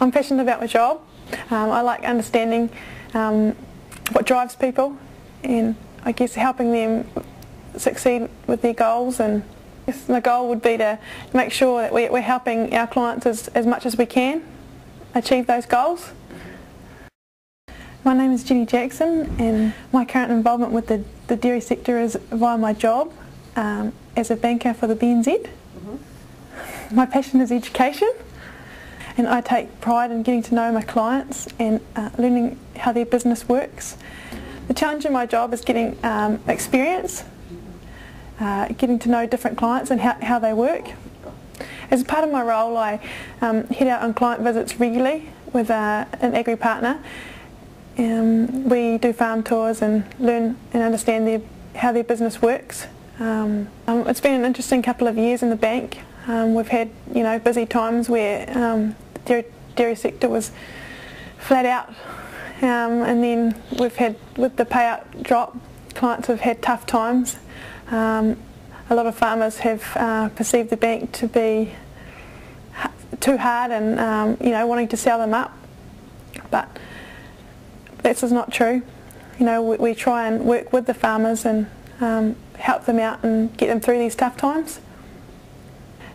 I'm passionate about my job. I like understanding what drives people and I guess helping them succeed with their goals, and my goal would be to make sure that we're helping our clients as much as we can achieve those goals. My name is Jenny Jackson and my current involvement with the dairy sector is via my job as a banker for the BNZ. My passion is education, and I take pride in getting to know my clients and learning how their business works. The challenge in my job is getting experience, getting to know different clients and how they work. As part of my role, I head out on client visits regularly with an agri partner. We do farm tours and learn and understand how their business works. It's been an interesting couple of years in the bank. We've had busy times where the dairy sector was flat out, and then we've had, with the payout drop, clients have had tough times. A lot of farmers have perceived the bank to be too hard and wanting to sell them up, but this is not true. We try and work with the farmers and help them out and get them through these tough times.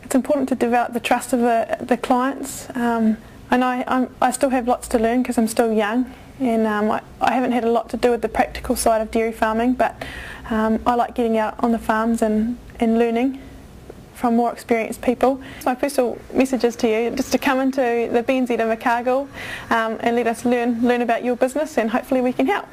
It's important to develop the trust of the clients, and I still have lots to learn because I'm still young, and I haven't had a lot to do with the practical side of dairy farming, but I like getting out on the farms and learning from more experienced people. My personal message is to you just to come into the BNZ in Invercargill and let us learn about your business, and hopefully we can help.